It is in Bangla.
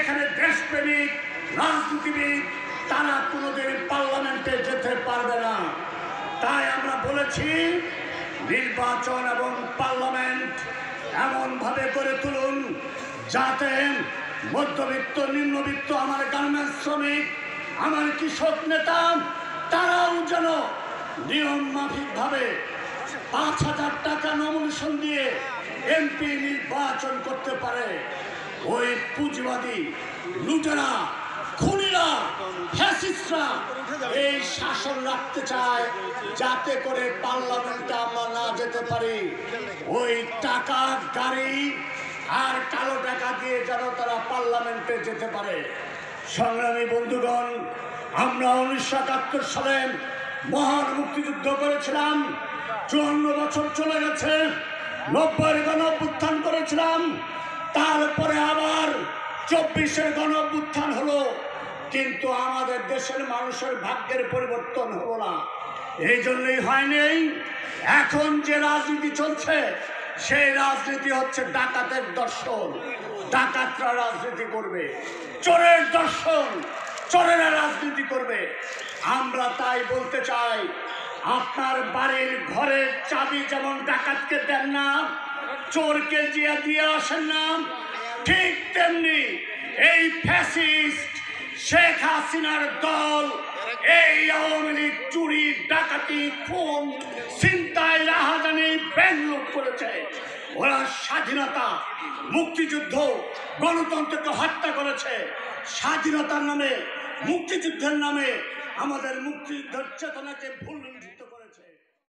যেখানে দেশপ্রেমিক রাজনীতিবিদ তারা কোনোদিন পার্লামেন্টে যেতে পারবে না। তাই আমরা বলেছি নির্বাচন এবং পার্লামেন্ট এমনভাবে করে তুলুন যাতে মধ্যবিত্ত, নিম্নবিত্ত, আমার গার্মেন্টস শ্রমিক, আমার কৃষক নেতা তারাও যেন নিয়ম মাফিকভাবে ৫,০০০ টাকা নমিনেশন দিয়ে এমপি নির্বাচন করতে পারে। ওই পুঁজিবাদী লুটেরা, খুনিরা, ফ্যাসিস্টরা এই শাসন রাখতে চায় যাতে করে পার্লামেন্টে আমরা না যেতে পারি। ওই টাকা, গাড়ি আর কালো টাকা দিয়ে যেন তারা পার্লামেন্টে যেতে পারে। সংগ্রামী বন্ধুগণ, আমরা 1971 সালে মহান মুক্তিযুদ্ধ করেছিলাম। 54 বছর চলে গেছে। 90-এর গণ-অভ্যুত্থান করেছিলাম। তারপরে আবার 24-এর গণ-অভ্যুত্থান হলো, কিন্তু আমাদের দেশের মানুষের ভাগ্যের পরিবর্তন হলো না। এই জন্যই হয়নি। এখন যে রাজনীতি চলছে সেই রাজনীতি হচ্ছে ডাকাতের দর্শন। ডাকাতরা রাজনীতি করবে, চোরের দর্শন, চোরেরা রাজনীতি করবে। আমরা তাই বলতে চাই, আপনার বাড়ির ঘরের চাবি যেমন ডাকাতকে দেন না, চোরকে দিয়ে আসেন না, ঠিক তেমনি এই ফ্যাসিস্ট শেখ হাসিনার দল এই আওয়ামী লীগ চুরি, ডাকাতি, খুন, ছিনতাই, রাহাজানি, ব্যাংক লুট করেছে। ওরা স্বাধীনতা, মুক্তিযুদ্ধ, গণতন্ত্রকে হত্যা করেছে। স্বাধীনতার নামে, মুক্তিযুদ্ধের নামে আমাদের মুক্তিযুদ্ধের চেতনাকে ভুল